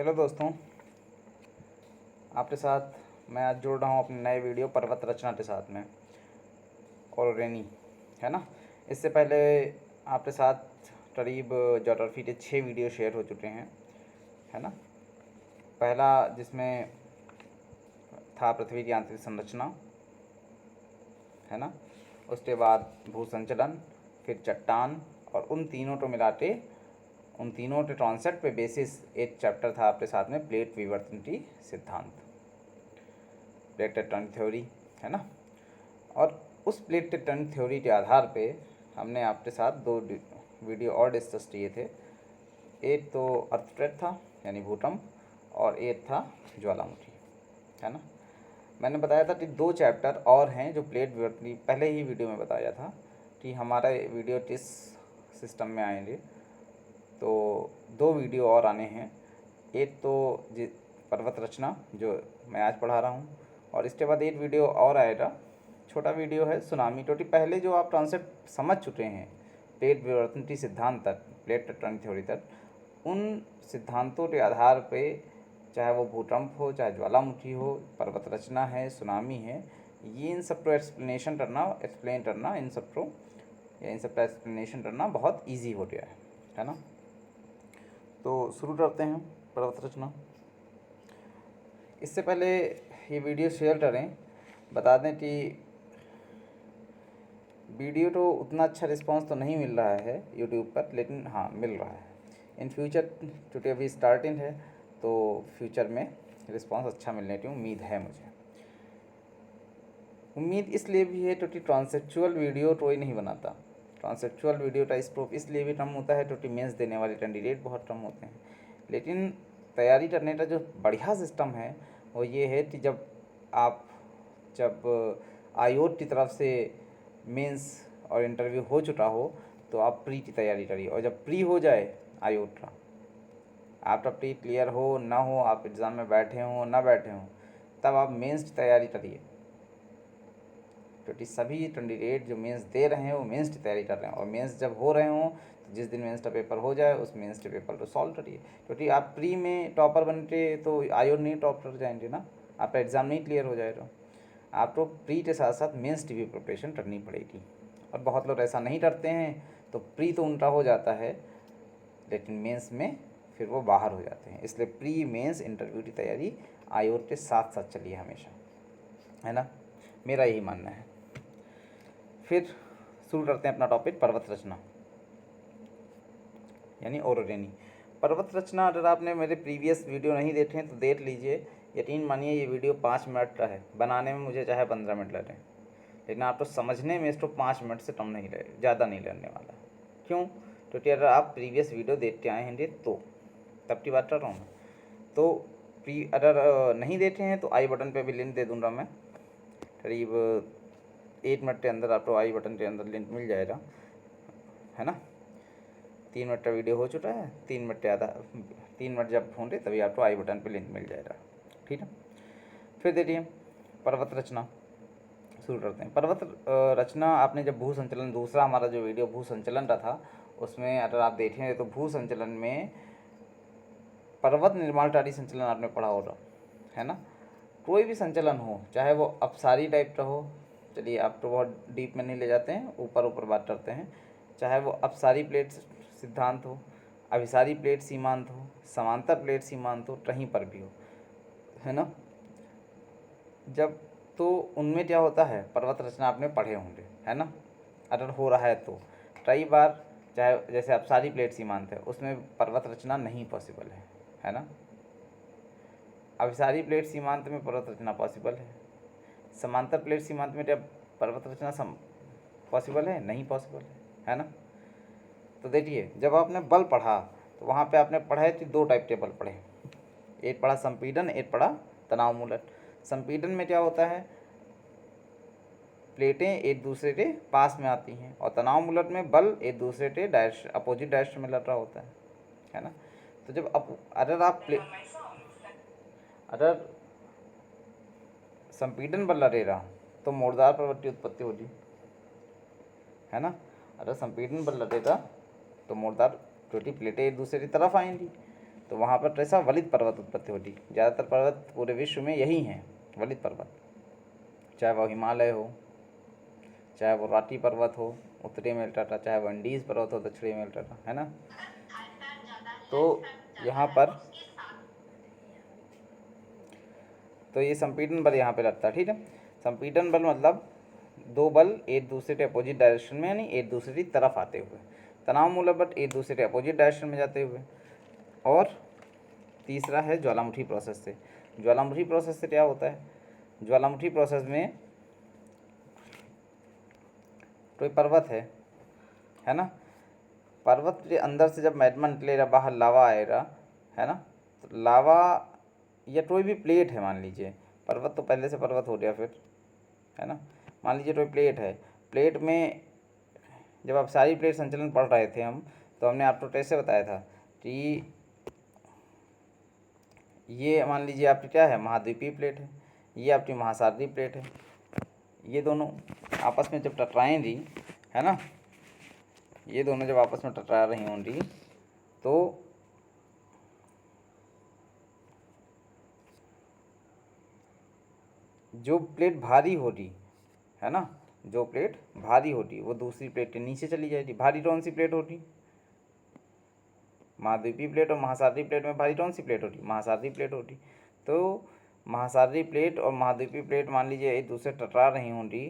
Hello दोस्तों, आपके साथ मैं आज जुड़ रहा हूँ अपने नए वीडियो पर्वत रचना के साथ में और रेनी है ना। इससे पहले आपके साथ करीब ज्योग्राफी के 6 वीडियो शेयर हो चुके हैं, है ना। पहला जिसमें था पृथ्वी की आंतरिक संरचना, है ना। उसके बाद भू संचलन, फिर चट्टान, और उन तीनों को मिला के उन तीनों के कॉन्सेप्ट पे बेसिस एक चैप्टर था आपके साथ में प्लेट विवर्तन की सिद्धांत, प्लेट टेक्टोनिक थ्योरी, है ना। और उस प्लेट टेक्टोनिक थ्योरी के आधार पे हमने आपके साथ 2 वीडियो और डिस्कस किए थे। एक तो अर्थक्वेक था यानी भूकंप, और एक था ज्वालामुखी, है ना। मैंने बताया था कि 2 चैप्टर और हैं जो प्लेट विवर्तन, पहले ही वीडियो में बताया था कि हमारा वीडियो किस सिस्टम में आएंगे। तो 2 वीडियो और आने हैं। एक तो पर्वत रचना जो मैं आज पढ़ा रहा हूँ, और इसके बाद एक वीडियो और आएगा, छोटा वीडियो है सुनामी, क्योंकि पहले जो आप कॉन्सेप्ट समझ चुके हैं प्लेट विवर्तन की सिद्धांत तक, प्लेट टेक्टोनिक थ्योरी तक, उन सिद्धांतों के आधार पे चाहे वो भूकंप हो, चाहे ज्वालामुखी हो, पर्वत रचना है, सुनामी है, ये इन सब को एक्सप्लेन करना इन सब को, या इन सब का एक्सप्लेनेशन करना बहुत ईजी हो गया है ना। तो शुरू करते हैं पर्वत रचना। इससे पहले ये वीडियो शेयर करें, बता दें कि वीडियो तो उतना अच्छा रिस्पांस तो नहीं मिल रहा है यूट्यूब पर, लेकिन हाँ मिल रहा है इन फ्यूचर, क्योंकि अभी स्टार्टिंग है तो फ्यूचर में रिस्पांस अच्छा मिलने की उम्मीद है मुझे। उम्मीद इसलिए भी है क्योंकि ट्रांसेप्चुअल वीडियो कोई नहीं बनाता। ट्रांसेप्चुअल वीडियो का स्कोप इसलिए भी कम होता है क्योंकि मेंस देने वाले कैंडिडेट बहुत कम होते हैं। लेकिन तैयारी करने का जो बढ़िया सिस्टम है वो ये है कि जब आयोग की तरफ से मेंस और इंटरव्यू हो चुका हो तो आप प्री की तैयारी करिए, और जब प्री हो जाए आयोग का, आपका प्री क्लियर हो ना हो, आप एग्ज़ाम में बैठे हों ना बैठे हों, तब आप मेंस की तैयारी करिए, क्योंकि सभी कैंडिडेट जो मेंस दे रहे हैं वो मेंस की तैयारी कर रहे हैं। और मेंस जब हो रहे हों तो जिस दिन मेंस का पेपर हो जाए उस मेंस के पेपर को सॉल्व करिए, क्योंकि आप प्री में टॉपर बनते तो आयोग नहीं टॉप कर जाएंगे ना, आपका एग्ज़ाम नहीं क्लियर हो जाएगा। आपको प्री के साथ साथ मेंस की भी प्रिपरेशन करनी पड़ेगी, और बहुत लोग ऐसा नहीं करते हैं, तो प्री तो उनका हो जाता है लेकिन मेंस में फिर वो बाहर हो जाते हैं। इसलिए प्री मेंस इंटरव्यू की तैयारी आयोग के साथ साथ चलिए हमेशा, है ना, मेरा यही मानना है। फिर शुरू करते हैं अपना टॉपिक पर्वत रचना यानी ओरोरेनी। पर्वत रचना अगर आपने मेरे प्रीवियस वीडियो नहीं देखे हैं तो देख लीजिए। यकीन मानिए ये वीडियो 5 मिनट का है, बनाने में मुझे चाहे 15 मिनट लगे, लेकिन आपको समझने में इसको 5 मिनट से कम नहीं लगे, ज़्यादा नहीं लगने वाला। क्यों? क्योंकि अगर आप प्रीवियस वीडियो देख के आए हैं तो तब की बात कर रहा हूँ मैं। तो अगर नहीं देखे हैं तो आई बटन पे भी लिंक दे दूँगा मैं, करीब 1 मिनट के अंदर आपको आई बटन के अंदर लिंक मिल जाएगा, है ना। 3 मिनट का वीडियो हो चुका है, 3 मिनट जब होंगे तभी आपको आई बटन पे लिंक मिल जाएगा, ठीक है। फिर देखिए पर्वत रचना शुरू करते हैं। पर्वत रचना आपने जब भू संचलन, दूसरा हमारा जो वीडियो भू संचलन का था, उसमें अगर आप देखें तो भू संचलन में पर्वत निर्माणकारी संचलन आपने पढ़ा होगा, है ना। कोई भी संचलन हो, चाहे वो अपसारी टाइप का हो, चलिए आप तो बहुत डीप में नहीं ले जाते हैं, ऊपर ऊपर बात करते हैं, चाहे वो अपसारी प्लेट सिद्धांत हो, अभिसारी प्लेट सीमांत हो, समांतर प्लेट सीमांत हो, कहीं पर भी हो, है ना। जब तो उनमें क्या होता है, पर्वत रचना आपने पढ़े होंगे, है ना, अगर हो रहा है तो। कई बार चाहे जैसे अपसारी प्लेट सीमांत है उसमें पर्वत रचना नहीं पॉसिबल है ना। अभिसारी प्लेट सीमांत में पर्वत रचना पॉसिबल है, समांतर प्लेट सीमांत में क्या पर्वत रचना पॉसिबल है? नहीं पॉसिबल है ना। तो देखिए जब आपने बल पढ़ा तो वहाँ पे आपने पढ़ा है कि 2 टाइप के बल पढ़े, एक पढ़ा संपीड़न, एक पढ़ा तनाव मूलक। संपीड़न में क्या होता है, प्लेटें एक दूसरे के पास में आती हैं, और तनाव मूलक में बल एक दूसरे के अपोजिट डायरेक्शन में लड़ रहा होता है ना। तो जब अगर संपीड़न बल लड़ेगा तो मोड़दार प्रवृत्ति उत्पत्ति होगी, है ना। अगर संपीड़न बल लगेगा तो मोड़दार, क्योंकि प्लेटें एक दूसरे की तरफ आएंगी, तो वहाँ पर ऐसा वलित पर्वत उत्पत्ति होती। ज़्यादातर पर्वत पूरे विश्व में यही हैं, वलित पर्वत, चाहे वो हिमालय हो, चाहे वो राटी पर्वत हो उत्तरी में टाटा, चाहे वो इंडीज़ पर्वत हो दक्षिणी में टाटा, है ना। तो यहाँ पर तो ये संपीड़न बल यहाँ पे लगता है, ठीक है। संपीड़न बल मतलब दो बल एक दूसरे के अपोजिट डायरेक्शन में, यानी एक दूसरे की तरफ आते हुए। तनाव मूलक बल एक दूसरे के अपोजिट डायरेक्शन में जाते हुए। और तीसरा है ज्वालामुखी प्रोसेस से। ज्वालामुखी प्रोसेस से क्या होता है, ज्वालामुखी प्रोसेस में तो ये पर्वत है ना, पर्वत के अंदर से जब मैग्मा निकलेगा बाहर, लावा आएगा, है ना। तो लावा या कोई भी प्लेट है, मान लीजिए पर्वत तो पहले से पर्वत हो गया फिर, है ना। मान लीजिए कोई प्लेट है, प्लेट में जब आप सारी प्लेट संचलन पढ़ रहे थे हम, तो हमने आपको कैसे बताया था कि ये मान लीजिए आपकी क्या है, महाद्वीपीय प्लेट है, ये आपकी महासागरीय प्लेट है। ये दोनों आपस में जब टकराएंगी, है ना, ये दोनों जब आपस में टकरा रही होंगी तो जो प्लेट भारी होगी, है ना, जो प्लेट भारी होगी वो दूसरी प्लेट के नीचे चली जाएगी। भारी कौन सी प्लेट होगी, महाद्वीपीय प्लेट और महासागरीय प्लेट में भारी कौन सी प्लेट होती, महासागरीय प्लेट होती। तो महासागरीय प्लेट और महाद्वीपीय प्लेट मान लीजिए एक दूसरे टकरा रही होंगी,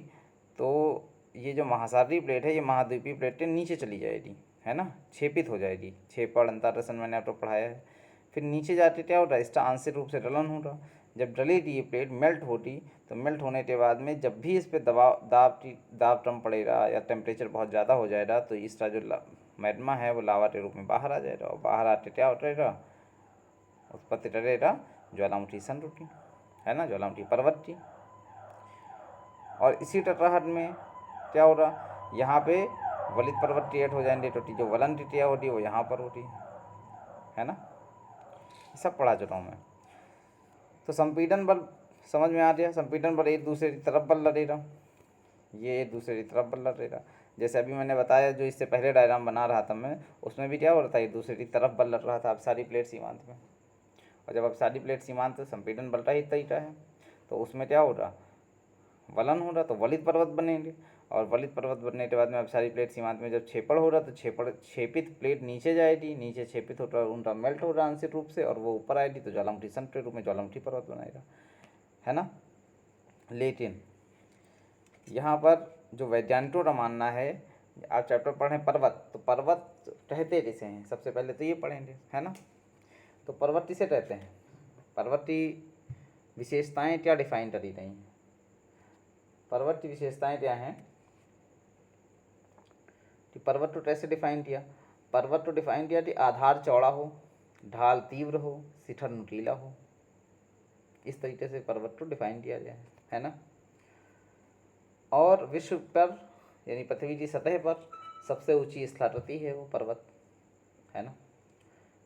तो ये जो महासागरीय प्लेट है ये महाद्वीपीय प्लेट के नीचे चली जाएगी, है ना, क्षेपित हो जाएगी। क्षेपण अंतररसन मैंने आपको पढ़ाया है। फिर नीचे जाके क्या होता है, इसका आंशिक रूप से ढलन होगा। जब डलेगी ये प्लेट, मेल्ट होती, तो मेल्ट होने के बाद में जब भी इस पर दाब कम पड़ेगा या टेम्परेचर बहुत ज़्यादा हो जाएगा, तो इसका जो मैग्मा है वो लावा के रूप में बाहर आ जाएगा, और बाहर आके क्या उठेगा, उत्पत्ति करेगा ज्वालामुखी संरूपी, है ना, ज्वालामुखी पर्वत की। और इसी टकराहट में क्या हो रहा, यहाँ पे वलित पर्वत क्रिएट हो जाएंगे, तो जो वलन क्रिया होती है वो यहाँ पर होती है ना। सब पढ़ा चुका हूँ मैं। तो संपीड़न बल समझ में आ गया। संपीड़न बल एक दूसरे की तरफ बल लगेगा, ये एक दूसरे की तरफ बल लगेगा। जैसे अभी मैंने बताया, जो इससे पहले डायग्राम बना रहा था मैं, उसमें भी क्या हो रहा था, एक दूसरे की तरफ बल लग रहा था। अब सारी प्लेट सीमांत में, और जब अब सारी प्लेट सीमांत तो संपीड़न बल का ही तरीका है, तो उसमें क्या हो रहा, वलन हो रहा, तो वलित पर्वत बनेंगे। और वलित पर्वत बनने के बाद में अब सारी प्लेट सीमांत में जब क्षेपण हो रहा, तो क्षेपित प्लेट नीचे जाएगी, नीचे क्षेपित हो रहा, उनका मेल्ट हो रहा आंशिक रूप से, और वो ऊपर आएगी, तो ज्वालामुखी संत के रूप में ज्वालामुखी पर्वत बनाएगा, है ना। लेकिन यहाँ पर जो वैज्ञानिकों का मानना है, आप चैप्टर पढ़ें पर्वत, तो पर्वत कहते किसे हैं, सबसे पहले तो ये पढ़ेंगे, है ना। तो पर्वत किसे कहते हैं, पर्वत की विशेषताएं क्या डिफाइन करी गई हैं। पर्वत की विशेषताएं क्या हैं कि पर्वत को कैसे डिफाइन किया, पर्वत को डिफाइन किया कि आधार चौड़ा हो, ढाल तीव्र हो, शिखर नुकीला हो। इस तरीके से पर्वत को डिफाइन किया गया है ना। और विश्व पर यानी पृथ्वी की सतह पर सबसे ऊंची स्थलाकृति है वो पर्वत, है ना।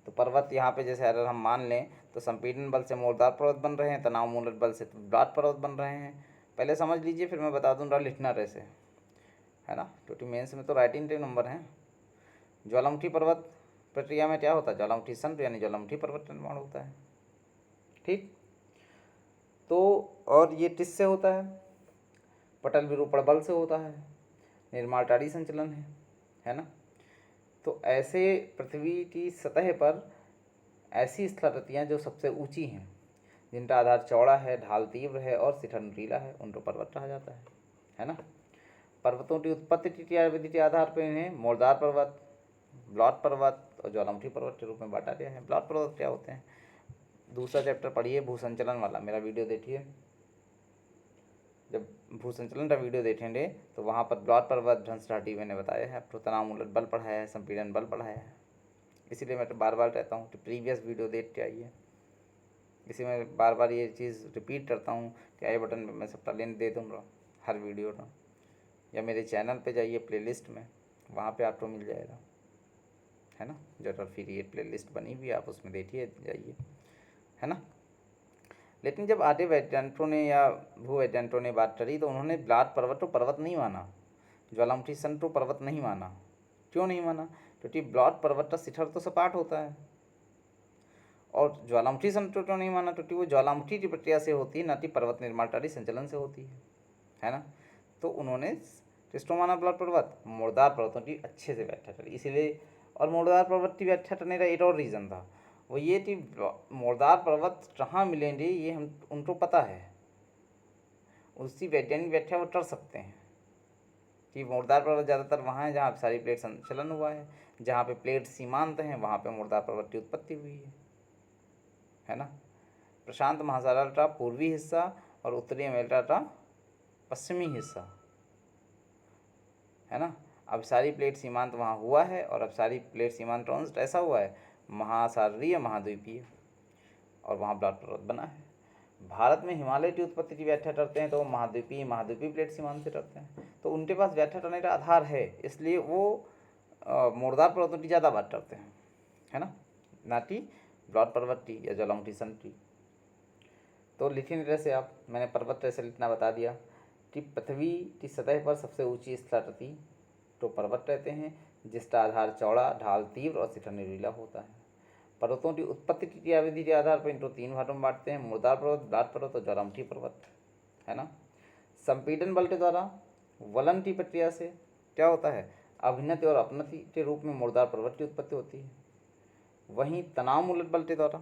तो पर्वत यहाँ पे जैसे अगर हम मान लें, तो संपीड़न बल से मोरदार पर्वत बन रहे हैं, तनाव मूलक बल से ब्लाट पर्वत बन रहे हैं। पहले समझ लीजिए, फिर मैं बता दूँगा लिखना कैसे, है ना, क्योंकि मेंस में तो राइटिंग के नंबर हैं। ज्वालामुखी पर्वत प्रक्रिया में क्या होता है, ज्वालामुखी संत यानी ज्वालामुखी पर्वत निर्माण होता है, ठीक। तो और ये किससे होता है, पटल विरूपण बल से होता है, निर्माणकारी संचलन है ना। तो ऐसे पृथ्वी की सतह पर ऐसी स्थलाकृतियाँ जो सबसे ऊंची हैं, जिनका आधार चौड़ा है, ढाल तीव्र है और शिखर नुकीला है, उनको पर्वत कहा जाता है ना। पर्वतों की उत्पत्ति की विधि के आधार पर इन्हें मोरदार पर्वत, ब्लॉट पर्वत और ज्वालामुखी पर्वत के रूप में बांटा गया है। ब्लॉट पर्वत क्या होते हैं, दूसरा चैप्टर पढ़िए भूसंचलन वाला, मेरा वीडियो देखिए। जब भूसंचलन का वीडियो देखेंगे तो वहाँ पर ब्लॉट पर्वत भ्रंश घाटी मैंने बताया है, आपको तनाव मूलक बल पढ़ाया है, संपीड़न बल पढ़ाया है। इसीलिए मैं बार बार कहता हूँ कि प्रीवियस वीडियो देख के आइए। इसी में बार बार ये चीज़ रिपीट करता हूँ कि आई बटन में मैं सबका लिंक दे दूँगा हर वीडियो का, या मेरे चैनल पे जाइए प्लेलिस्ट में, वहाँ पे आपको मिल जाएगा, है ना। जो फिर ये प्लेलिस्ट बनी हुई आप उसमें देखिए जाइए, है ना। लेकिन जब आधे वैज्ञानिकों ने या भू वैज्ञानिकों ने बात करी, तो उन्होंने ब्लाट पर्वत को पर्वत नहीं माना, ज्वालामुखी संत को पर्वत नहीं माना। क्यों नहीं माना, क्योंकि ब्लॉट पर्वत का शिखर तो सपाट होता है, और ज्वालामुखी संतुलन नहीं माना त्रुटि, वो ज्वालामुखी की प्रक्रिया से होती है, ना कि पर्वत निर्माणकारी संचलन से होती है ना। तो उन्होंने किसको माना ब्लॉट पर्वत? मुर्दार पर्वतों की अच्छे से व्याख्या करी, इसीलिए। और मुर्दार पर्वत की व्याख्या करने का एक और रीज़न था, वो ये कि मुर्दार पर्वत कहाँ मिलेंगे ये हम उनको पता है, उसकी वैज्ञानिक व्याख्या वो कर सकते हैं कि मुर्दार पर्वत ज़्यादातर वहाँ है जहाँ सारी प्लेट संचलन हुआ है, जहाँ पे प्लेट सीमांत हैं वहाँ पे मुर्दार पर्वत की उत्पत्ति हुई है ना। प्रशांत महासागर का पूर्वी हिस्सा और उत्तरी अमेरिका का पश्चिमी हिस्सा, है ना। अब सारी प्लेट सीमांत वहाँ हुआ है, और अब सारी प्लेट सीमांत ट्रांस ऐसा हुआ है महासागरीय महाद्वीपीय, और वहाँ ब्लॉट पर्वत बना है। भारत में हिमालय की उत्पत्ति की व्याख्या करते हैं तो वो महाद्वीपीय प्लेट सीमांत से करते हैं, तो उनके पास व्याख्या करने का आधार है, इसलिए वो मुर्दार पर्वतों की ज़्यादा बात करते हैं, है ना कि ब्लॉट पर्वत की या ज्वालामुखी संत की। तो लिखी नहीं से आप, मैंने पर्वत ऐसे लिखना बता दिया कि पृथ्वी की सतह पर सबसे ऊंची स्थलाकृति तो पर्वत रहते हैं, जिसका आधार चौड़ा, ढाल तीव्र और शिखर निर्वीला होता है। पर्वतों की उत्पत्ति की क्रियाविधि के आधार पर इनको 3 भागों में बांटते हैं, मुर्दार पर्वत, ब्लॉट पर्वत और ज्वालामुखी पर्वत, है ना। संपीड़न बल के द्वारा वलन की प्रक्रिया से क्या होता है, अभिनति और अपनति के रूप में मुर्दार पर्वत की उत्पत्ति होती है। वहीं तनाव मूलक बल के द्वारा,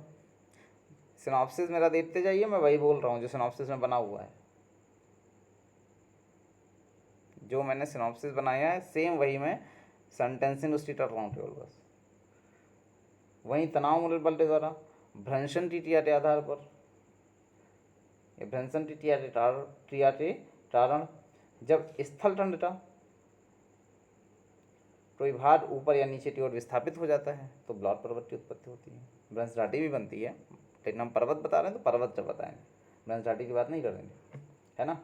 सिनॉप्सिस मेरा देखते जाइए, मैं वही बोल रहा हूँ जो सिनॉप्सिस में बना हुआ है, जो मैंने सिनॉप्सिस बनाया है सेम वही मैं सेंटेंसिंग उसकी कर रहा हूँ केवल बस। वहीं तनाव मूलक बल के द्वारा भ्रंशन की क्रिया के आधार पर, भ्रंशन की क्रिया के कारण जब स्थल दंड का कोई भाग ऊपर या नीचे की ओर विस्थापित हो जाता है तो ब्लॉट पर्वत की उत्पत्ति होती है। भ्रंश घाटी भी बनती है, लेकिन हम पर्वत बता रहे हैं तो पर्वत जब बताएंगे, भ्रंश घाटी की बात नहीं करेंगे, है ना।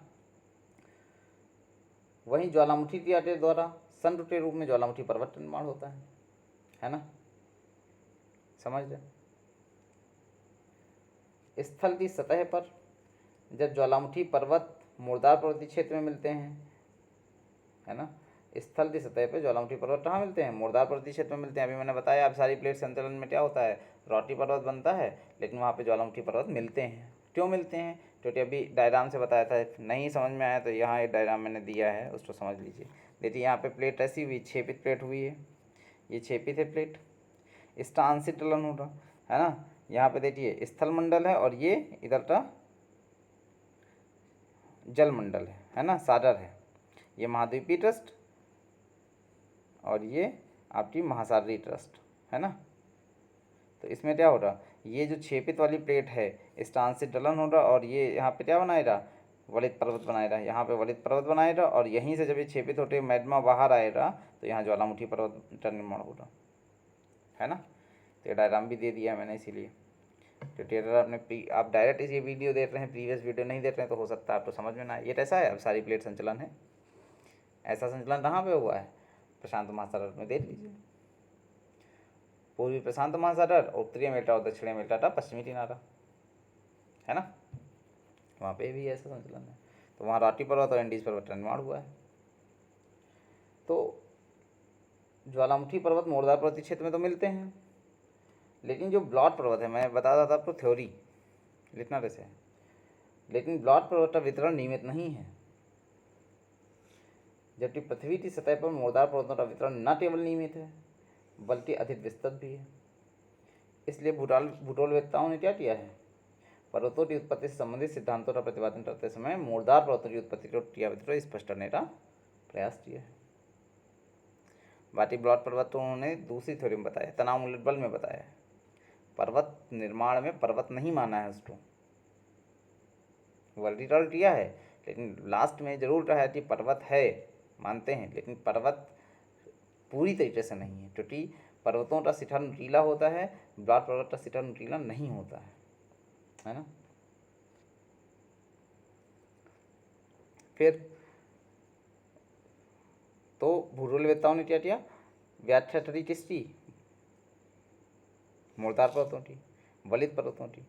वहीं ज्वालामुखी क्रिया के द्वारा संत के रूप में ज्वालामुखी पर्वत निर्माण होता है ना, समझ लें। स्थल की सतह पर जब ज्वालामुखी पर्वत मुर्दार पर्वतीय क्षेत्र में मिलते हैं, है ना, स्थल की सतह पर ज्वालामुखी पर्वत कहाँ मिलते हैं, मुर्दार पर्वतीय क्षेत्र में मिलते हैं। अभी मैंने बताया अब सारी प्लेट संचलन में क्या होता है, रोटी पर्वत बनता है, लेकिन वहाँ पे ज्वालामुखी पर्वत मिलते हैं। क्यों मिलते हैं, क्योंकि अभी डायग्राम से बताया था, नहीं समझ में आया तो यहाँ एक डायग्राम मैंने दिया है, उसको समझ लीजिए। देखिए यहाँ पे प्लेट ऐसी हुई, छेपित प्लेट हुई है, ये छेपित है प्लेट, इसका आंशिक ढलन हो रहा है ना। यहाँ पे देखिए स्थल मंडल है और ये इधर का जल मंडल है ना, सागर है। ये महाद्वीपीय ट्रस्ट और ये आपकी महासागरीय ट्रस्ट, है ना। तो इसमें क्या हो रहा, ये जो छेपित वाली प्लेट है इसका आंशिक ढलन हो रहा, और ये यहाँ पे क्या बनाएगा, वलित पर्वत बनाएगा, यहाँ पे वलित पर्वत बनाएगा, और यहीं से जब ये छेपित होते मैग्मा बाहर आएगा तो यहाँ ज्वालामुखी पर्वत का निर्माण होगा, है ना। तो ये डायग्राम भी दे दिया है मैंने, इसीलिए क्योंकि अगर आपने आप डायरेक्ट इस ये वीडियो देख रहे हैं, प्रीवियस वीडियो नहीं देख रहे हैं, तो हो सकता है आपको समझ में ना आए। ये कैसा है, अब सारी प्लेट संचलन है, ऐसा संचलन कहाँ पे हुआ है, प्रशांत महासागर में, देख लीजिए। पूर्वी प्रशांत महासागर, उत्तरी अमेरिका और दक्षिणी अमेरिका का पश्चिमी किनारा, है ना, वहाँ पे भी ऐसा संचलन है। तो वहाँ राटी पर्वत और एंडीज पर्वत का निर्माण हुआ है। तो ज्वालामुखी पर्वत मुर्दार पर्वतीय क्षेत्र में तो मिलते हैं, लेकिन जो ब्लॉट पर्वत है, मैं बता रहा था आपको थ्योरी लिखना कैसे है, लेकिन ब्लॉट पर्वत का वितरण नियमित नहीं है, जबकि पृथ्वी की सतह पर मुर्दार पर्वतों का वितरण न केवल नियमित है बल्कि अधिक विस्तृत भी है। इसलिए भूगोलवेत्ताओं ने क्या किया है, पर्वतों की उत्पत्ति से संबंधित सिद्धांतों का प्रतिपादन करते समय मुर्दार पर्वतों की उत्पत्ति को क्रियाविधि स्पष्ट करने का प्रयास किया है। बाकी ब्लॉट पर्वत तो उन्होंने दूसरी थ्योरी में बताया, तनाव मूलक बल में बताया है। पर्वत निर्माण में पर्वत नहीं माना है उसको, वर्टिकल किया है, लेकिन लास्ट में जरूर कहा है कि पर्वत है, मानते हैं, लेकिन पर्वत पूरी तरीके से नहीं है, क्योंकि पर्वतों का शिखर नुकीला होता है, ब्लॉट पर्वत का शिखर नुकीला नहीं होता है ना। फिर तो भूगोलवेत्ताओं ने क्या किया, व्याख्या करी किसकी, मुर्दार पर्वतों की, वलित पर्वतों की।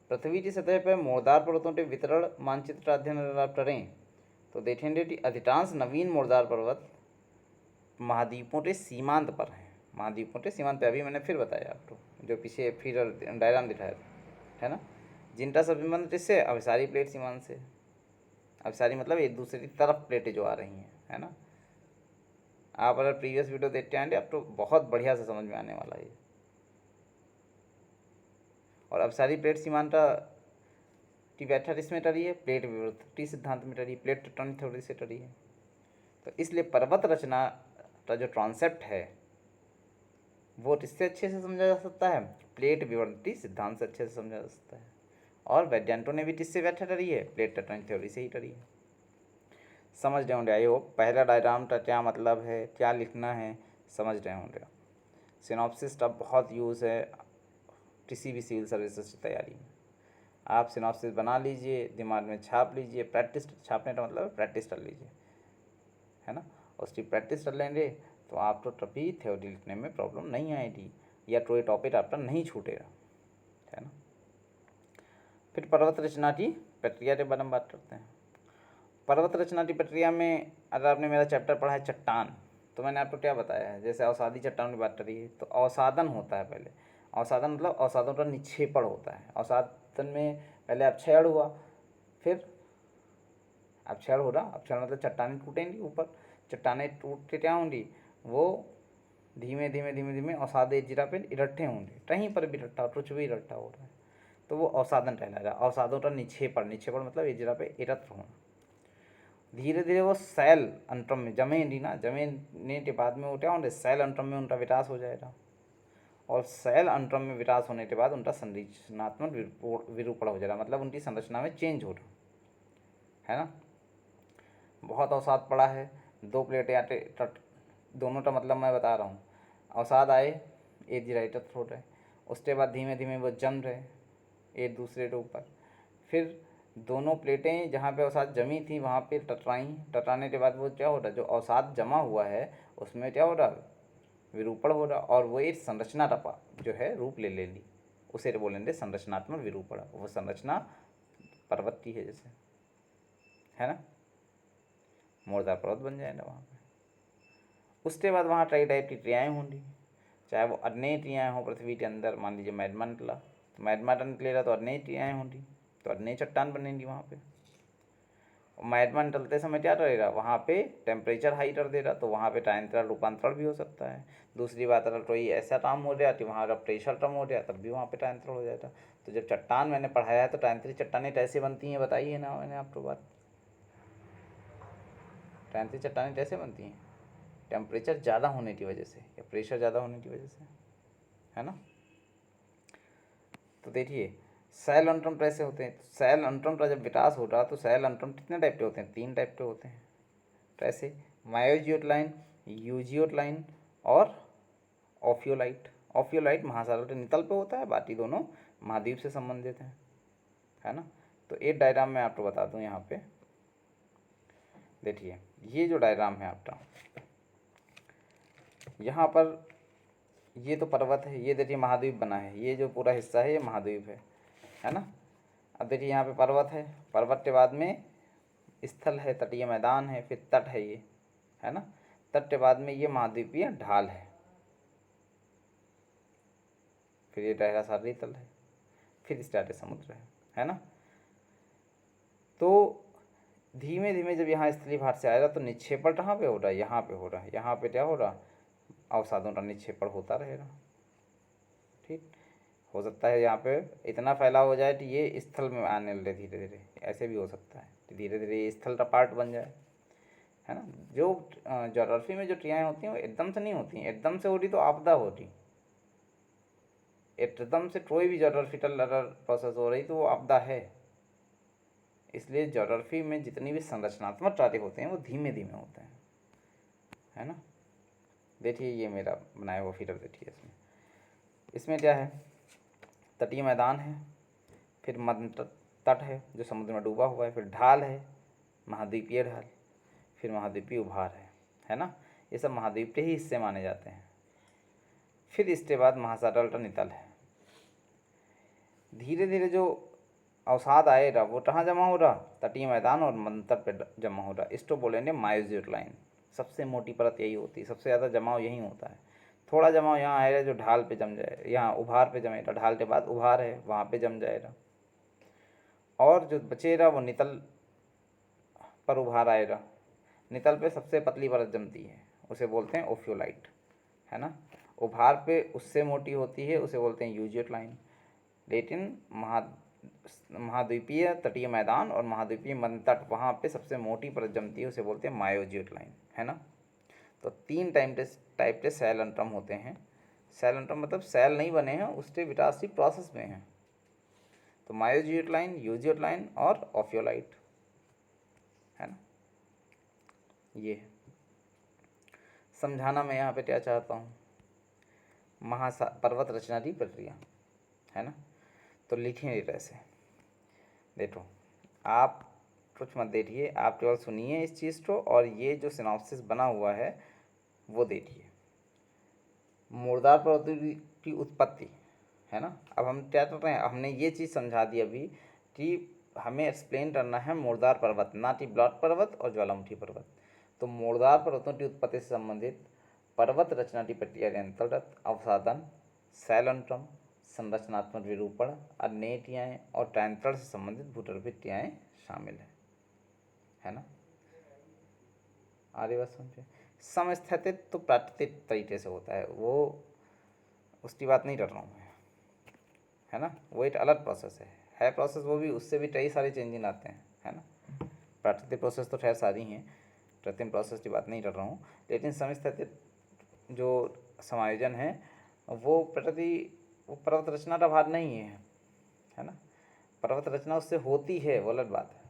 पृथ्वी की सतह पर मुर्दार पर्वतों के वितरण मानचित्र का अध्ययन करें तो देखेंगे कि अधिकांश नवीन मुर्दार पर्वत महाद्वीपों के सीमांत पर हैं, महाद्वीपों के सीमांत पे, अभी मैंने फिर बताया आपको, जो पीछे फिर डायग्राम दिखाया था, है ना। जिनका संबंध किससे? अभिसारी प्लेट सीमांत से। अभिसारी मतलब एक दूसरे की तरफ प्लेटें जो आ रही हैं, है ना। आप अगर प्रीवियस वीडियो देखते आएंगे आप तो बहुत बढ़िया से समझ में आने वाला है। और अभिसारी प्लेट सीमांत की व्याख्या किसमें टरी है? प्लेट विवर्तती सिद्धांत में टरी, प्लेट टेक्टोनिक थ्योरी से टरी है। तो इसलिए पर्वत रचना का जो कॉन्सेप्ट है वो किससे अच्छे से समझा जा सकता है? प्लेट विवर्तती सिद्धांत से अच्छे से समझा जा सकता है। और वैज्ञानिकों ने भी किससे व्याख्या करी है? प्लेट टेक्टोनिक थ्योरी से ही करी है। समझ रहे होंगे, आई होप। पहला डायग्राम का क्या मतलब है, क्या लिखना है, समझ रहे होंगे। सिनॉप्सिस का बहुत यूज़ है किसी भी सिविल सर्विसेज की तैयारी में। आप सिनॉप्सिस बना लीजिए, दिमाग में छाप लीजिए, प्रैक्टिस, छापने का मतलब प्रैक्टिस कर लीजिए, है ना। उसकी प्रैक्टिस कर लेंगे तो आपको कभी थ्योरी लिखने में प्रॉब्लम नहीं आएगी, या कोई टॉपिक आपका नहीं छूटेगा, है ना। फिर पर्वत रचना की प्रक्रिया के बारे में बात करते हैं। पर्वत रचना की प्रक्रिया में अगर आपने मेरा चैप्टर पढ़ा है चट्टान, तो मैंने आपको क्या बताया है? जैसे अवसादी चट्टान की बात करी है तो अवसादन होता है पहले। अवसादन मतलब अवसादों का निक्षेपण होता है। अवसादन में पहले अपक्षय हुआ, फिर अपक्षय हो रहा, अपक्षय मतलब चट्टानें टूटेंगी ऊपर, चट्टानें टूट के क्या होंगी? वो धीमे धीमे धीमे धीमे अवसाद एक जगह पे इकट्ठे होंगे, कहीं पर भी इकट्ठा, कुछ भी इकट्ठा हो रहा है तो वो अवसादन कहलाएगा। अवसादों का निक्षेपण, निक्षेपण मतलब एक जगह पे एकत्र होना। धीरे धीरे वो सेल अंतरम में जमेंगी ना, जमेने के बाद में वो क्या होंगे? सेल अंतरम में उनका विकास हो जाएगा, और सेल अंतरम में विकास होने के बाद उनका संरचनात्मक विरूपण हो जाएगा, मतलब उनकी संरचना में चेंज हो रहा, है ना। बहुत अवसाद पड़ा है, दो प्लेटें आटे दोनों का मतलब मैं बता रहा हूँ। अवसाद आए, एक जिराइटर हो रहे, उसके बाद धीमे धीमे वो जम रहे एक दूसरे के ऊपर, फिर दोनों प्लेटें जहाँ पे अवसाद जमी थी वहाँ पे टकराई, टकराने के बाद वो क्या हो रहा? जो अवसाद जमा हुआ है उसमें क्या हो रहा? विरूपण हो रहा, और वो एक संरचना का जो है रूप ले ली, उसे बोलेंगे संरचनात्मक विरूपण। वो संरचना पर्वत की है जैसे, है ना, मुर्दा पर्वत बन जाएगा वहाँ पे। उसके बाद वहाँ कई टाइप की क्रियाएँ होंगी, चाहे वो अग्नेय क्रियाएँ हों पृथ्वी के अंदर, मान लीजिए मैग्मा निकला तो मैग्मा निकलेगा तो अग्नेय क्रियाएँ होंगी, तो अग्नेय चट्टान बनेंगी वहाँ पे। मैग्मा निकलते समय क्या रहेगा? वहाँ पे टेम्परेचर हाई कर देगा तो वहाँ पे टाइम रूपांतरण भी हो सकता है। दूसरी बात, अगर कोई ऐसा काम हो गया कि वहाँ का प्रेशर कम हो गया तब भी वहाँ पे टाइम हो जाएगा। तो जब चट्टान मैंने पढ़ाया है तो टाइम चट्टानें कैसे बनती हैं बताइए ना, मैंने आपको बात। टाइम चट्टानें कैसे बनती हैं? टेम्परेचर ज़्यादा होने की वजह से या प्रेशर ज़्यादा होने की वजह से, है ना। तो देखिए सेल अंतरम कैसे होते हैं? सेल अंतरम का जब विकास हो रहा तो सेल अंतरम कितने टाइप के होते हैं? 3 टाइप के होते हैं। कैसे? मायोजियोट लाइन, यूजियोट लाइन और ऑफियोलाइट। ऑफियोलाइट महासागर के नितल पे होता है, बाकी दोनों महाद्वीप से संबंधित हैं, है ना। तो एक डायग्राम मैं आपको बता दूं यहाँ पे, देखिए ये जो डायग्राम है आपका, यहाँ पर ये तो पर्वत है, ये देखिए महाद्वीप बना है, ये जो पूरा हिस्सा है ये महाद्वीप है ना। अब देखिए यहाँ पे पर्वत है, पर्वत के बाद में स्थल है, तटीय मैदान है, फिर तट है ये, है ना। तट के बाद में ये महाद्वीपीय ढाल है, फिर ये गहरा सागरीय तल है, फिर स्टार्ट समुद्र है ना। तो धीमे धीमे जब यहाँ स्थलीय भार से आएगा तो निक्षेपण कहाँ पे हो रहा है? यहाँ पे हो रहा है। यहाँ पे क्या हो रहा? अवसादों का निक्षेपण होता रहेगा, ठीक। हो सकता है यहाँ पे इतना फैलाव हो जाए कि ये स्थल में आने लगे धीरे धीरे, ऐसे भी हो सकता है कि धीरे धीरे ये स्थल का पार्ट बन जाए, है ना। जो ज्योग्राफी में जो क्रियाएँ होती हैं वो एकदम से नहीं होती हैं, एकदम से हो रही तो आपदा होती, एकदम से कोई भी ज्योग्राफिकल अगर प्रोसेस हो रही तो वो आपदा है। इसलिए ज्योग्राफी में जितनी भी संरचनात्मक कार्य होते हैं वो धीमे धीमे होते हैं, है ना। देखिए ये मेरा बनाया हुआ फिगर देखिए, इसमें क्या है? तटीय मैदान है, फिर मध्य तट है जो समुद्र में डूबा हुआ है, फिर ढाल है, महाद्वीपीय ढाल, फिर महाद्वीपीय उभार है ना। ये सब महाद्वीप के ही हिस्से माने जाते हैं। फिर इसके बाद महासागर का नितल है। धीरे धीरे जो अवसाद आएगा वो कहाँ जमा हो रहा? तटीय मैदान और मध्य तट पर जमा हो रहा। इसको बोलेंगे मायोजियोट लाइन। सबसे मोटी परत यही होती है, सबसे ज़्यादा जमाव यहीं होता है। थोड़ा जमाव यहाँ आएगा जो ढाल पे जम जाए, यहाँ उभार पे जमेगा, ढाल के बाद उभार है वहाँ पे जम जाएगा, और जो बचेगा वो नितल पर उभार आएगा। नितल पे सबसे पतली परत जमती है, उसे बोलते हैं ओफ्योलाइट, है ना। उभार पे उससे मोटी होती है, उसे बोलते हैं यूजियट लाइन। लेकिन महाद्वीपीय तटीय मैदान और महाद्वीपीय मध्यतट, वहाँ पे सबसे मोटी परत जमती है, उसे बोलते हैं मायोजियट लाइन, है ना। तो 3 टाइप के सेल अंतरम होते हैं। सेल अंतरम मतलब सेल नहीं बने हैं, उसके विकास की प्रोसेस में हैं। तो मायोजियट लाइन, यूजियट लाइन और ओफ्योलाइट, है ना। ये समझाना मैं यहाँ पे क्या चाहता हूँ, पर्वत रचना की प्रक्रिया, है ना। तो लिखेंगे कैसे, देखो आप कुछ मत देखिए, आप केवल सुनिए इस चीज़ को, और ये जो सिनॉप्सिस बना हुआ है वो देखिए। मुर्दार पर्वतों की उत्पत्ति, है ना। अब हम क्या कर रहे हैं, हमने ये चीज़ समझा दी अभी कि हमें एक्सप्लेन करना है मुर्दार पर्वत, ना कि ब्लॉक पर्वत और ज्वालामुखी पर्वत। तो मुर्दार पर्वतों की उत्पत्ति से संबंधित पर्वत रचना की प्रक्रिया के अंतर्गत अवसादन, शैलंतरम, संरचनात्मक विरूपण, अन्य क्रियाएँ और ट्रांतरण से संबंधित भूगर्भिक क्रियाएँ शामिल है ना। आगे बात समझे। समस्थितिक तो प्राकृतिक तरीके से होता है, वो उसकी बात नहीं कर रहा हूँ मैं, है ना। वो एक अलग प्रोसेस है प्रोसेस, वो भी उससे भी कई सारे चेंजिंग आते हैं, है ना। प्राकृतिक प्रोसेस तो खैर सारी हैं, कृत्रिम प्रोसेस की बात नहीं कर रहा हूँ। लेकिन समस्थितिक जो समायोजन है वो वो पर्वत रचना का भाग नहीं है ना। पर्वत रचना उससे होती है, वो अलग बात है।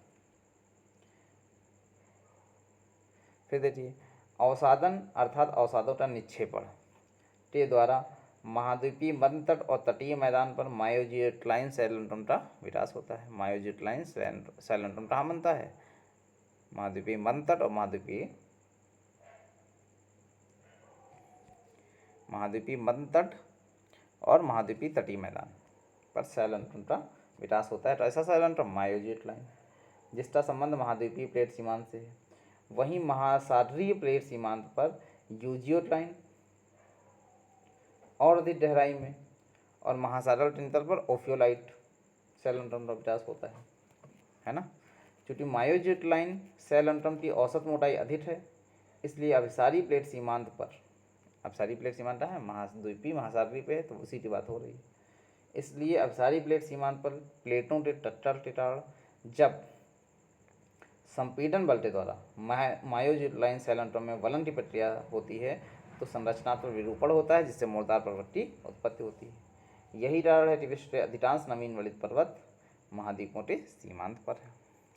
फिर देखिए, अवसादन अर्थात अवसादों का निक्षेपण के द्वारा महाद्वीपीय मध्यतट और तटीय मैदान पर मायोजियोक्लाइन शैलंतरम का विकास होता है। मायोजियोक्लाइन शैलंतरम कहाँ बनता है, महाद्वीपीय मध्यतट और महाद्वीपीय मध्यतट और महाद्वीपीय तटीय मैदान पर शैलंतरम का विकास होता है। तो ऐसा शैलंतरम मायोजियोक्लाइन जिसका संबंध महाद्वीपीय प्लेट सीमांत से है। वहीं महासागरीय प्लेट सीमांत पर यूजियोक्लाइन और अधिक गहराई में, और महासागर टिंतल पर ओफियोलाइट शैलंतरम का विकास होता है ना। क्योंकि मायोजियोक्लाइन शैलंतरम की औसत मोटाई अधिक है, इसलिए अभिसारी प्लेट सीमांत पर, अभिसारी प्लेट सीमांत है महाद्वीपीय महासागरीय पे है, तो उसी की बात हो रही है। इसलिए अभिसारी प्लेट सीमांत पर प्लेटों के तटस्थ टिटाड़ जब संपीड़न बल के द्वारा मायोजियोक्लाइन शैलंतरम में वलन की प्रक्रिया होती है, तो संरचनात्मक विरूपण होता है, जिससे मुर्दार पर्वत की उत्पत्ति होती है। यही कारण है कि विश्व के अधिकांश नवीन वलित पर्वत महाद्वीपों के सीमांत पर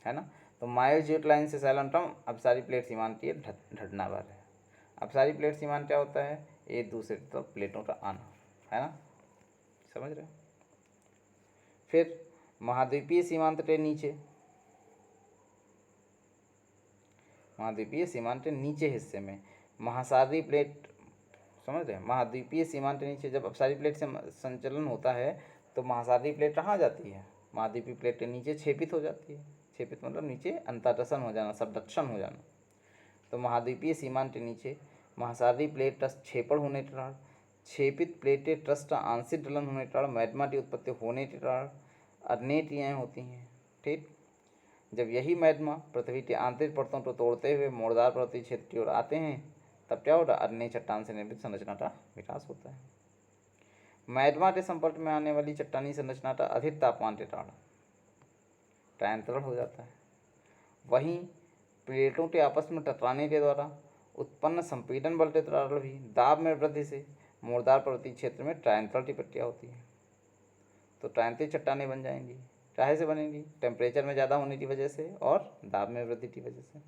है ना। तो मायोजियोक्लाइन से शैलंतरम अभिसारी प्लेट सीमांत की घटना भर है। अभिसारी प्लेट सीमांत क्या होता है, एक दूसरे तरफ प्लेटों का आना, है ना, समझ रहे हो। फिर महाद्वीपीय सीमांत के नीचे, महाद्वीपीय सीमांत के नीचे हिस्से में महासागरीय प्लेट, समझ रहे हैं, महाद्वीपीय सीमांत के नीचे जब अभिसारी प्लेट से संचलन होता है तो महासागरीय प्लेट कहाँ जाती है, महाद्वीपीय प्लेट के नीचे छेपित हो जाती है। छेपित मतलब नीचे अंतरदर्शन हो जाना, सबडक्शन हो जाना। तो महाद्वीपीय सीमांत के नीचे महासागरीय प्लेट ट्रस्ट छेपड़ होने के कारण, छेपित प्लेटें ट्रस्ट का आंशिक ढलन होने के कारण मैग्मा की उत्पत्ति होने के कारण अन्य क्रियाएँ होती हैं। ठीक, जब यही मैग्मा पृथ्वी की आंतरिक परतों को तोड़ते हुए मुर्दार पर्वतीय क्षेत्र की ओर आते हैं, तब क्या होता है, अन्य चट्टान से निर्मित संरचना का विकास होता है। मैग्मा के संपर्क में आने वाली चट्टानी संरचना का अधिक तापमान के कारण टायंतरण हो जाता है। वहीं प्लेटों के आपस में टकराने के द्वारा उत्पन्न संपीड़न बल के कारण भी दाब में वृद्धि से मुर्दार पर्वतीय क्षेत्र में टायंतरण की प्रक्रिया होती है। तो टायंत्री चट्टानें बन जाएंगी। काहे से बनेंगी, टेम्परेचर में ज़्यादा होने की वजह से और दाब में वृद्धि की वजह से।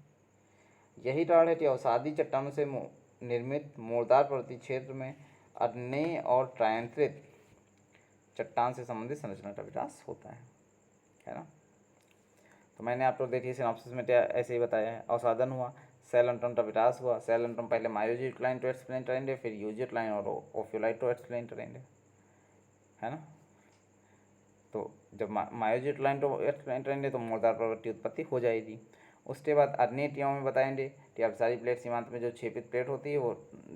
यही कारण है कि अवसादी चट्टानों से निर्मित मुर्दार पर्वतीय क्षेत्र में अग्नेय और ट्रायंत्रित चट्टान से संबंधित संरचना का विकास होता है ना। तो मैंने आप लोग देखिए सिनॉप्सिस में क्या ऐसे ही बताया है, अवसादन हुआ, शैलंतरम का विकास हुआ। शैलंतरम पहले मायोजियोक्लाइन को एक्सप्लेन करेंगे, फिर यूजियोक्लाइन और ओफियोलाइट को एक्सप्लेन करेंगे, है ना। तो जब मायोजियोक्लाइन को एक्सप्लेन करेंगे तो मुर्दार पर्वत की उत्पत्ति हो जाएगी। उसके बाद अन्य टियों में बताएंगे कि अभिसारी प्लेट सीमांत में जो छेपित प्लेट होती है वो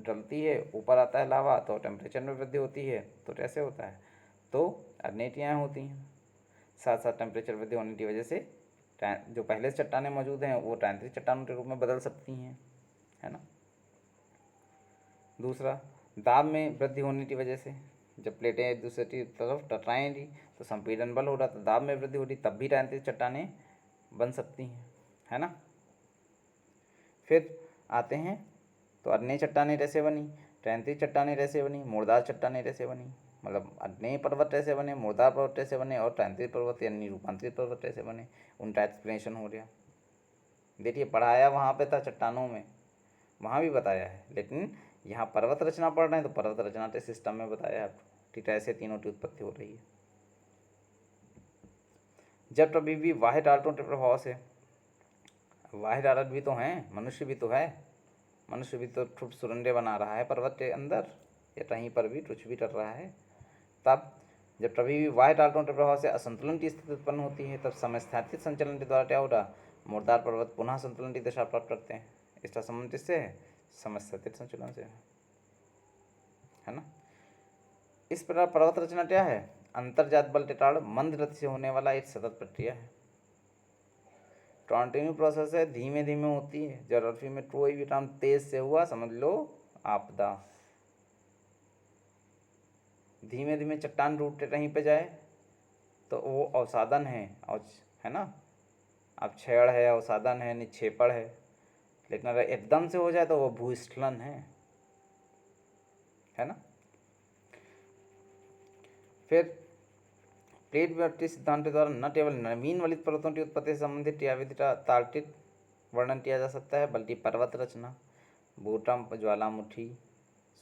डलती है, ऊपर आता है लावा तो टेम्परेचर में वृद्धि होती है, तो कैसे होता है, तो अग्नेयटियाँ होती हैं। साथ साथ टेम्परेचर वृद्धि होने की वजह से जो पहले से चट्टानें मौजूद हैं वो ट्रांजिट चट्टानों के रूप में बदल सकती हैं, है ना। दूसरा, दाब में वृद्धि होने की वजह से जब प्लेटें एक दूसरे की तरफ टकराएंगी तो संपीड़न बल हो रहा, तो दाब में वृद्धि हो रही, तब भी ट्रांजिट चट्टानें बन सकती हैं, है ना। फिर आते हैं तो अग्नेय चट्टानें कैसे बनी, ट्रांजिट चट्टानें कैसे बनी, मुर्दार चट्टानें कैसे बनी, मतलब अग्नेय पर्वत कैसे बने, मुर्दार पर्वत कैसे बने और ट्रांजिट पर्वत यानी रूपांतरित पर्वत कैसे बने, उनका एक्सप्लेनेशन हो गया। देखिए पढ़ाया वहाँ पे था चट्टानों में, वहाँ भी बताया है, लेकिन यहाँ पर्वत रचना पढ़ रहे हैं तो पर्वत रचना के सिस्टम में बताया है आपको कि कैसे तीनों की उत्पत्ति हो रही है। जब कभी भी वाह्य डाल्टों के प्रभाव से, वाह्य डालट भी तो हैं, मनुष्य भी तो है, मनुष्य भी तो ठुट सुरंडे बना रहा है पर्वत के अंदर या कहीं पर भी कुछ भी कर रहा है, तब जब कभी भी वाह्य डाल्टों के प्रभाव से असंतुलन की स्थिति उत्पन्न होती है तब समस्थानिक संचलन के द्वारा क्या होगा, मुर्दार पर्वत पुनः संतुलन की दशा प्राप्त करते हैं। इसका संबंध किससे है, समस्थानिक संचलन से, है ना। इस प्रकार पर्वत रचना क्या है, अंतर्जात बल के कारण मंद गति से होने वाला एक सतत प्रक्रिया है, कंटिन्यू प्रोसेस है, धीमे धीमे होती है। ज्योग्राफी में कोई भी काम तेज से हुआ समझ लो आपदा। धीमे धीमे चट्टान रूट के कहीं पे जाए तो वो अवसादन है ना, अब क्षय है, अवसादन है, निक्षेपण है, लेकिन अगर एकदम से हो जाए तो वो भूस्खलन है ना। फिर प्लेट विवर्ती सिद्धांत के द्वारा न केवल नवीन वलित पर्वतों की उत्पत्ति से संबंधित क्रियाविधि का तार्किक वर्णन किया जा सकता है, बल्कि पर्वत रचना, भूकंप, ज्वालामुखी,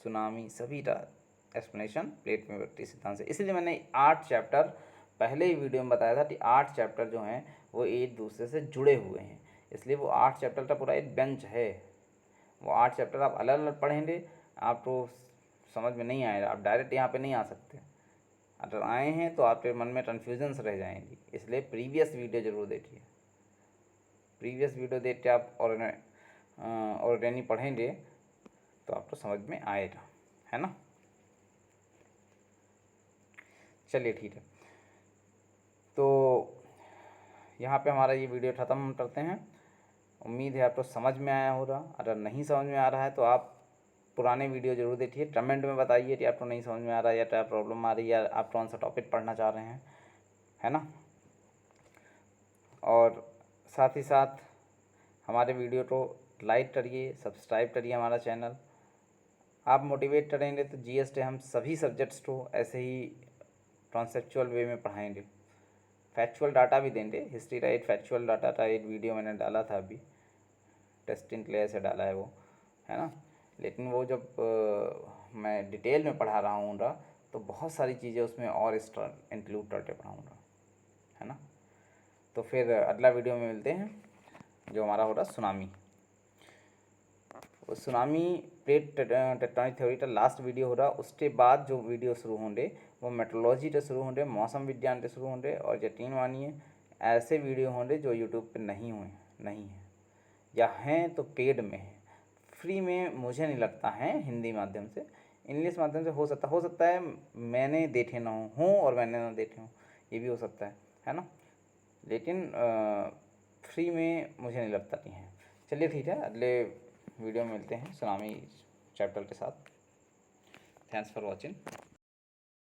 सुनामी, सभी का एक्सप्लेनेशन प्लेट विवर्ती सिद्धांत से। इसलिए मैंने 8 चैप्टर पहले ही वीडियो में बताया था कि 8 चैप्टर जो हैं वो एक दूसरे से जुड़े हुए हैं, इसलिए वो 8 चैप्टर का पूरा एक बेंच है। वो 8 चैप्टर आप अलग अलग पढ़ेंगे आपको समझ में नहीं आएगा, आप डायरेक्ट यहाँ पे नहीं आ सकते, अगर आए हैं तो आपके मन में कन्फ्यूजन्स रह जाएंगी, इसलिए प्रीवियस वीडियो ज़रूर देखिए। प्रीवियस वीडियो देख के आप ऑर्गेनी पढ़ेंगे तो आपको समझ में आएगा, है ना। चलिए ठीक है, तो यहाँ पे हमारा ये वीडियो ख़त्म करते हैं। उम्मीद है आपको समझ में आया होगा, अगर नहीं समझ में आ रहा है तो आप पुराने वीडियो ज़रूर देखिए, कमेंट में बताइए कि आपको नहीं समझ में आ रहा है या क्या प्रॉब्लम आ रही है या आप कौन सा टॉपिक पढ़ना चाह रहे हैं, है ना। और साथ ही साथ हमारे वीडियो को लाइक करिए, सब्सक्राइब करिए हमारा चैनल। आप मोटिवेट करेंगे तो जीएस के हम सभी सब्जेक्ट्स को ऐसे ही कॉन्सेप्चुअल वे में पढ़ाएंगे, फैक्चुअल डाटा भी देंगे। हिस्ट्री का एक फैक्चुअल डाटा था, एक वीडियो मैंने डाला था अभी, टेस्टिंग के लिए ऐसे डाला है वो, है ना। लेकिन वो जब मैं डिटेल में पढ़ा रहा हूँ तो बहुत सारी चीज़ें उसमें और एक्स्ट्रा इंक्लूड करके पढ़ाऊँगा, है ना। तो फिर अगला वीडियो में मिलते हैं जो हमारा होगा सुनामी। वो सुनामी प्लेट टेक्टोनिक थ्योरी का लास्ट वीडियो हो रहा, उसके बाद जो वीडियो शुरू होंगे वो मेट्रोलॉजी से शुरू होंगे, मौसम विज्ञान से शुरू होंगे, और यकीन मानिए ऐसे वीडियो होंगे जो यूट्यूब पे नहीं हैं या हैं तो पेड में है, फ्री में मुझे नहीं लगता है। हिंदी माध्यम से, इंग्लिश माध्यम से हो सकता है मैंने देखे ना हूँ और मैंने ना देखे हूँ, ये भी हो सकता है ना, लेकिन फ्री में मुझे नहीं लगता कि हैं। चलिए ठीक है, अगले वीडियो में मिलते हैं सुनामी चैप्टर के साथ। Thanks for watching.